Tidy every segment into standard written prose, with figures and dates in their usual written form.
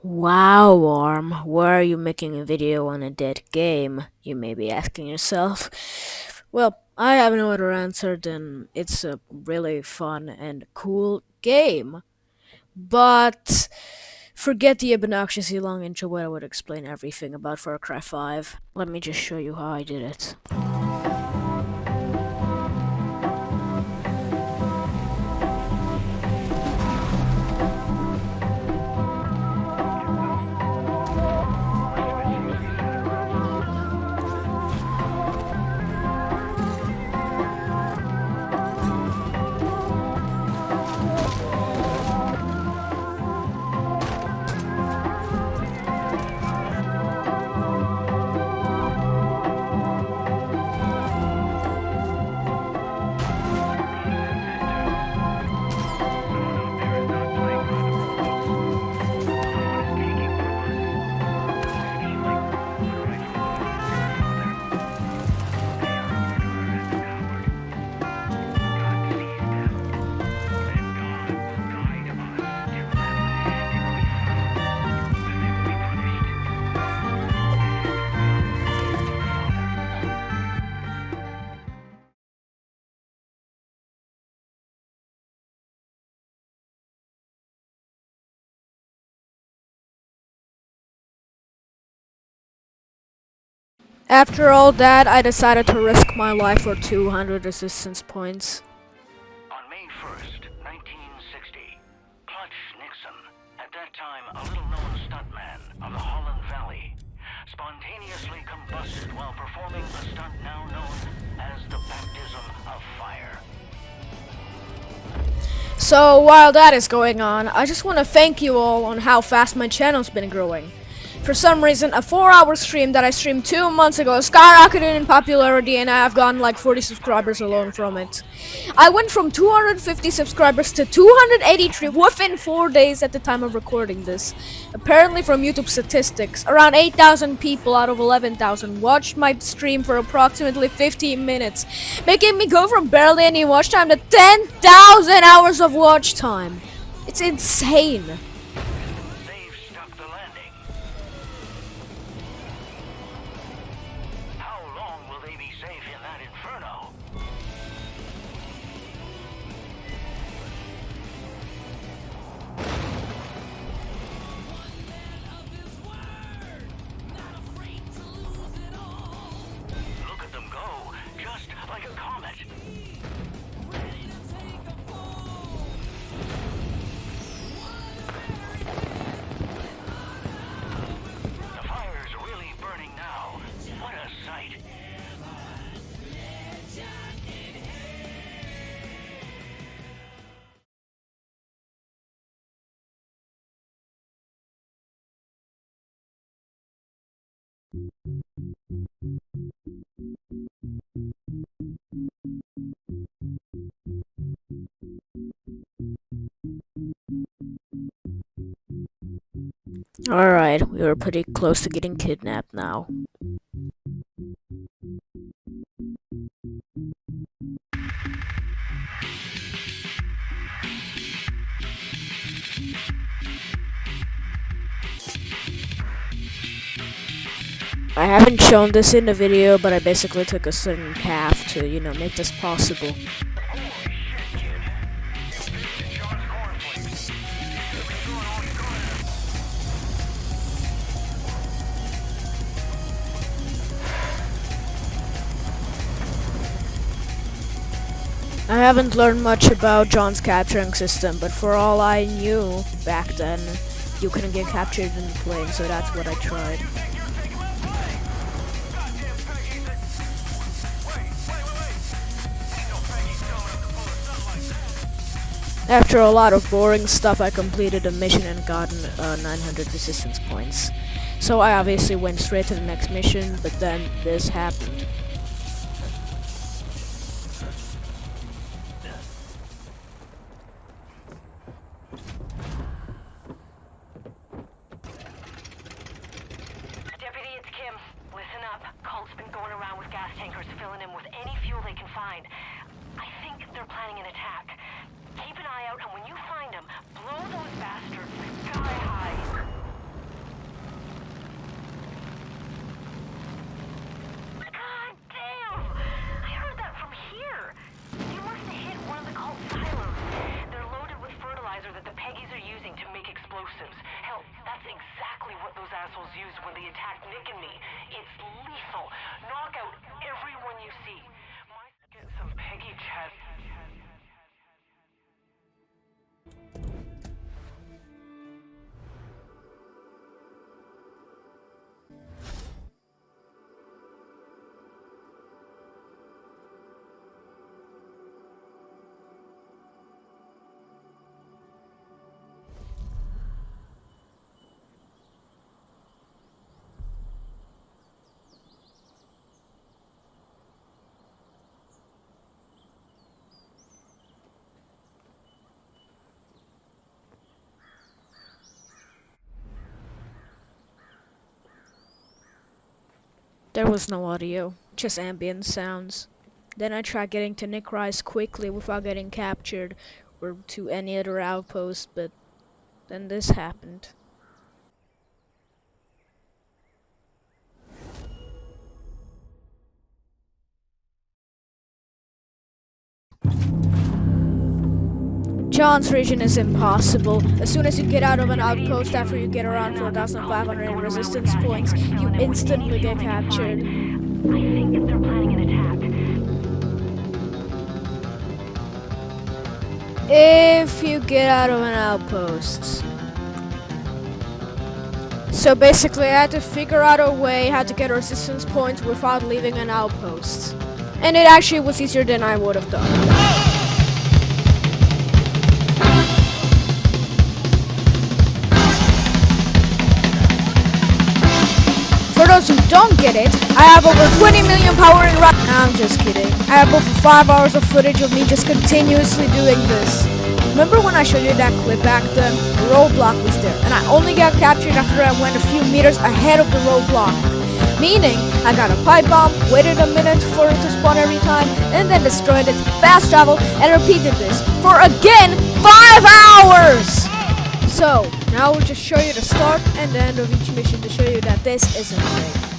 Wow, Worm, why are you making a video on a dead game? You may be asking yourself. Well, I have no other answer than it's a really fun and cool game. But forget the obnoxiously long intro where I would explain everything about Far Cry 5. Let me just show you how I did it. After all that, I decided to risk my life for 200 resistance points. On May 1st, 1960, Clutch Nixon, at that time a little-known stuntman of the Holland Valley, spontaneously combusted while performing a stunt now known as the baptism of fire. So while that is going on, I just want to thank you all on how fast my channel's been growing. For some reason, a 4-hour stream that I streamed 2 months ago skyrocketed in popularity and I have gotten like 40 subscribers alone from it. I went from 250 subscribers to 283 within 4 days at the time of recording this. Apparently from YouTube statistics, around 8,000 people out of 11,000 watched my stream for approximately 15 minutes, making me go from barely any watch time to 10,000 hours of watch time. It's insane. They've stuck the landing. How long will they be safe in that inferno? Look at them go, just like a comet. The fire's really burning now. What a sight. Alright, we were pretty close to getting kidnapped now. I haven't shown this in the video, but I basically took a certain path to, make this possible. Holy shit, kid. This is John's cornflakes. You've been doing all you could. I haven't learned much about John's capturing system, but for all I knew back then, you couldn't get captured in the plane, so that's what I tried. After a lot of boring stuff, I completed a mission and gotten 900 resistance points. So I obviously went straight to the next mission, but then this happened. Deputy, it's Kim. Listen up. Cult's been going around with gas tankers, filling them with any fuel they can find. I think they're planning an attack. Keep an eye out, and when you find them, blow those bastards sky high. Hell, that's exactly what those assholes used when they attacked Nick and me. It's lethal. Knock out everyone you see. Get some Peggy chat. There was no audio, just ambient sounds. Then I tried getting to Nick Rice quickly without getting captured or to any other outpost, but then this happened. John's region is impossible. As soon as you get out of an outpost after you get around 4,500 resistance points, you instantly get captured. I think they're planning an attack. If you get out of an outpost. So basically I had to figure out a way how to get resistance points without leaving an outpost. And it actually was easier than I would have thought. For those who don't get it, I have over 20 million power in right now. I'm just kidding. I have over 5 hours of footage of me just continuously doing this. Remember when I showed you that clip back then? The roadblock was there, and I only got captured after I went a few meters ahead of the roadblock. Meaning, I got a pipe bomb, waited a minute for it to spawn every time, and then destroyed it, fast traveled, and repeated this for again 5 hours! So, now we'll just show you the start and the end of each mission to show you that this isn't fake.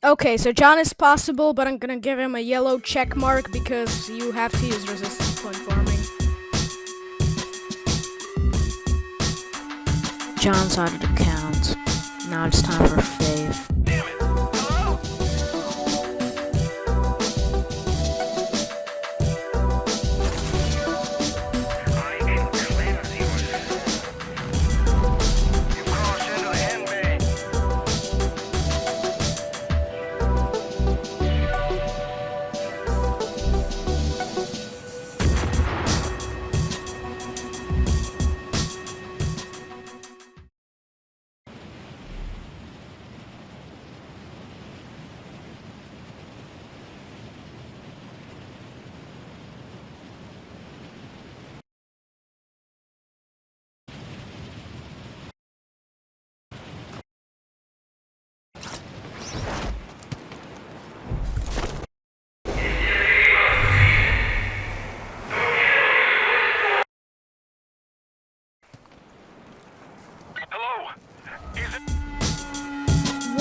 Okay, so John is possible, but I'm gonna give him a yellow check mark because you have to use resistance point farming. John's out of the count. Now it's time for Faith.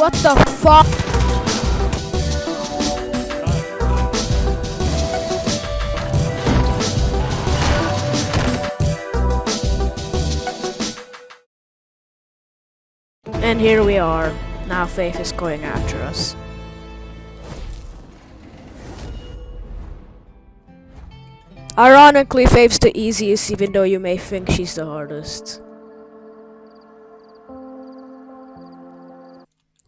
What the fuck? And here we are. Now Faith is going after us. Ironically, Faith's the easiest, even though you may think she's the hardest.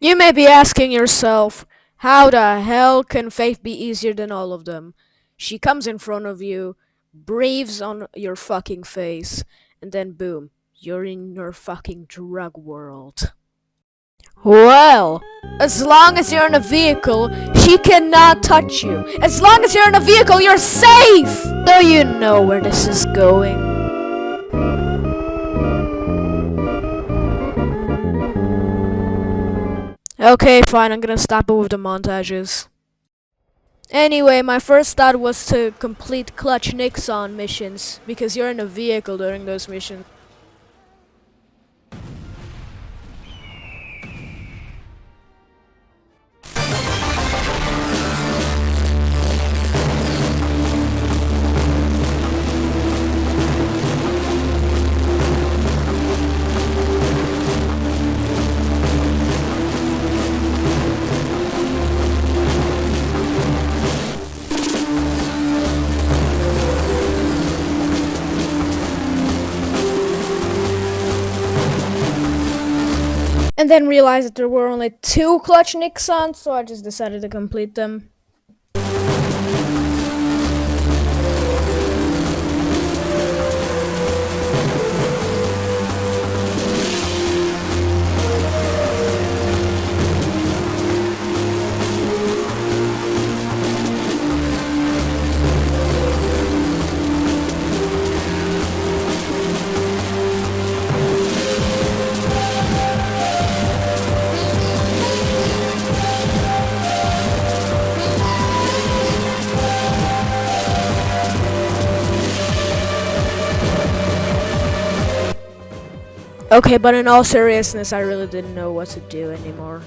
You may be asking yourself, how the hell can Faith be easier than all of them? She comes in front of you, breathes on your fucking face, and then boom, you're in your fucking drug world. Well, as long as you're in a vehicle, she cannot touch you. As long as you're in a vehicle, you're safe! Do you know where this is going? Okay, fine, I'm gonna stop it with the montages. Anyway, my first thought was to complete Clutch Nixon missions, because you're in a vehicle during those missions. And then realized that there were only 2 Clutch Nixons, so I just decided to complete them. Okay, but in all seriousness, I really didn't know what to do anymore.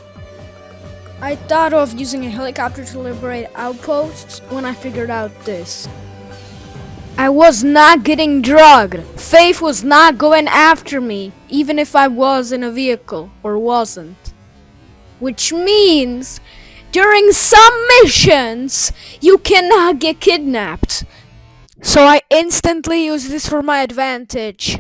I thought of using a helicopter to liberate outposts when I figured out this. I was not getting drugged. Faith was not going after me, even if I was in a vehicle, or wasn't. Which means, during some missions, you cannot get kidnapped. So I instantly use this for my advantage.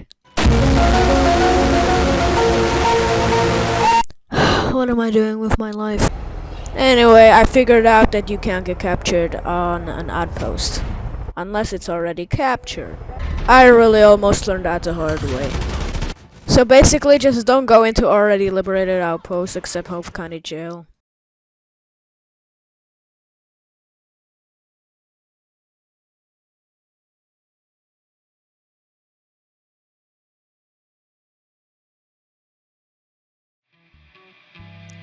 What am I doing with my life? Anyway, I figured out that you can't get captured on an outpost. Unless it's already captured. I really almost learned that the hard way. So basically just don't go into already liberated outposts except Hope County Jail.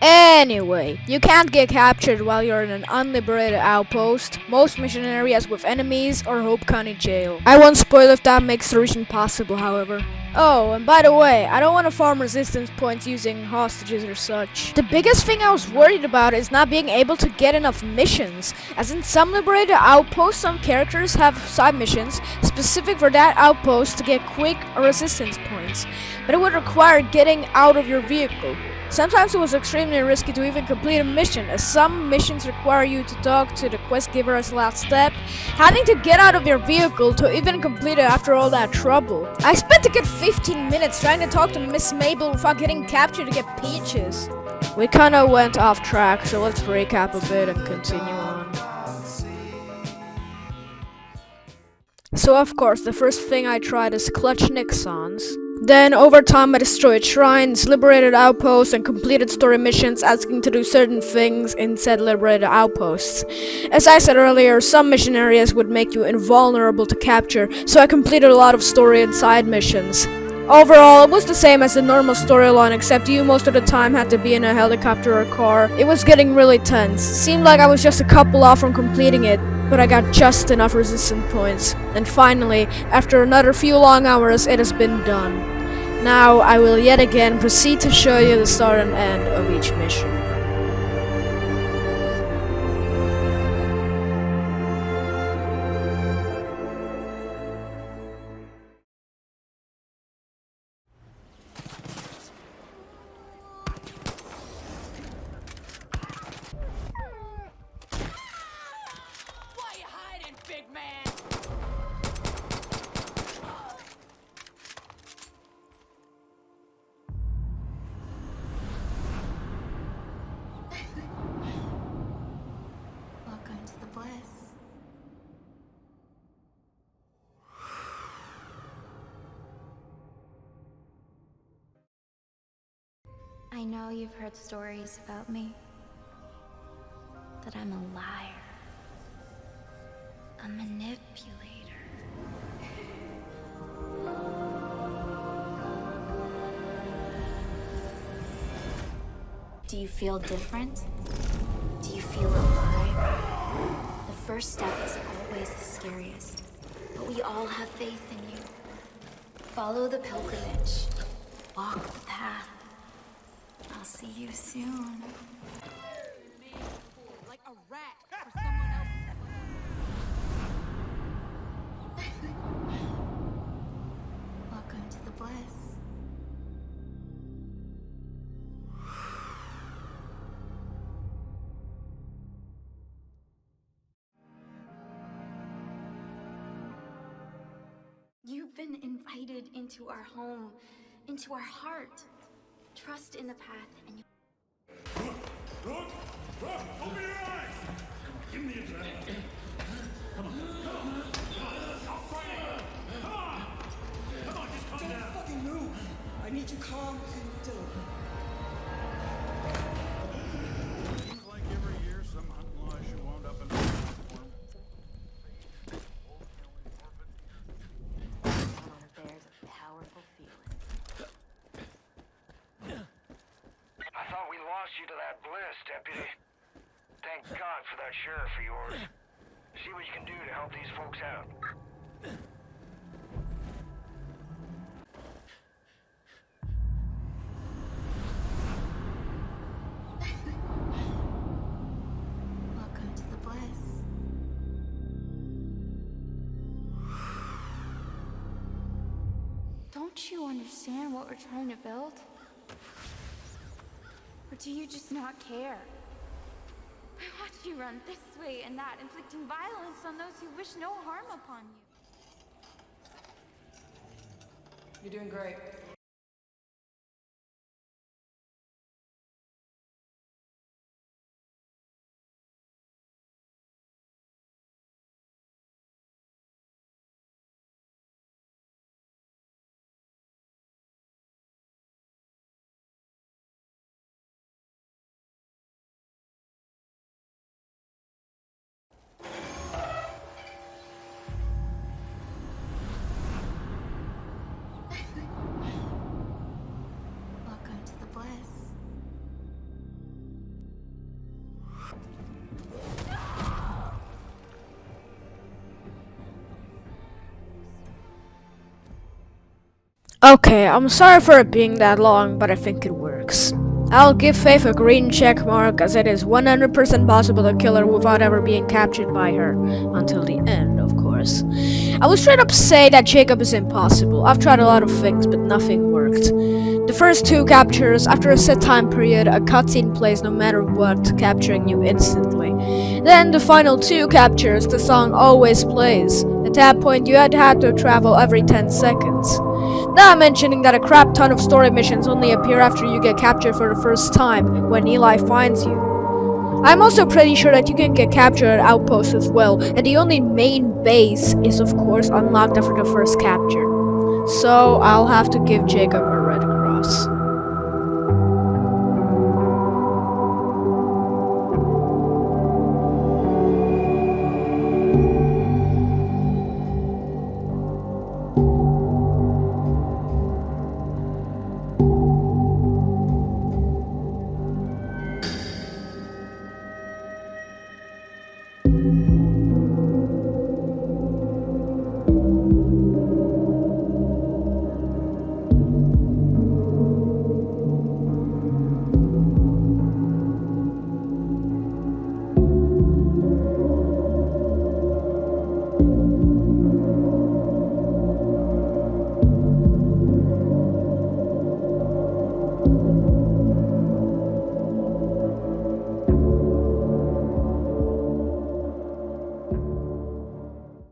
Anyway, you can't get captured while you're in an unliberated outpost, most mission areas with enemies, or Hope County Jail. I won't spoil if that makes the region possible, however. Oh, and by the way, I don't want to farm resistance points using hostages or such. The biggest thing I was worried about is not being able to get enough missions, as in some liberated outposts, some characters have side missions specific for that outpost to get quick resistance points, but it would require getting out of your vehicle. Sometimes it was extremely risky to even complete a mission, as some missions require you to talk to the quest giver as last step, having to get out of your vehicle to even complete it after all that trouble. I spent a good 15 minutes trying to talk to Miss Mabel without getting captured to get peaches. We kinda went off track, so let's recap a bit and continue on. So of course, the first thing I tried is Clutch Nixons. Then, over time, I destroyed shrines, liberated outposts, and completed story missions asking to do certain things in said liberated outposts. As I said earlier, some mission areas would make you invulnerable to capture, so I completed a lot of story and side missions. Overall, it was the same as the normal storyline, except you most of the time had to be in a helicopter or car. It was getting really tense. Seemed like I was just a couple off from completing it, but I got just enough resistance points. And finally, after another few long hours, it has been done. Now, I will yet again proceed to show you the start and end of each mission. Welcome to the bliss. I know you've heard stories about me. That I'm a liar. A manipulator. Do you feel different? Do you feel alive? The first step is always the scariest. But we all have faith in you. Follow the pilgrimage. Walk the path. I'll see you soon. Like a rat for someone else's. Welcome to the bliss. You've been invited into our home, into our heart. Trust in the path and you... Look! Open your eyes! Give me the adrenaline. Come on. Stop fighting! Come on! Come on, just calm down. Don't fucking move! I need you calm and still. Seems like every year some hunting law issue wound up in the platform. There's a powerful feeling. I thought we lost you to that bliss, Deputy. Thank God for that sheriff of yours. See what you can do to help these folks out. Welcome to the bliss. Don't you understand what we're trying to build? Or do you just not care? I watch you run this way and that, inflicting violence on those who wish no harm upon you. You're doing great. Welcome to the bliss. Okay, I'm sorry for it being that long, but I think it works. I'll give Faith a green check mark, as it is 100% possible to kill her without ever being captured by her. Until the end, of course. I will straight up say that Jacob is impossible. I've tried a lot of things, but nothing worked. The first 2 captures, after a set time period, a cutscene plays no matter what, capturing you instantly. Then the final 2 captures, the song always plays. At that point, you had to travel every 10 seconds. Not mentioning that a crap ton of story missions only appear after you get captured for the first time, when Eli finds you. I'm also pretty sure that you can get captured at outposts as well, and the only main base is of course unlocked after the first capture. So I'll have to give Jacob a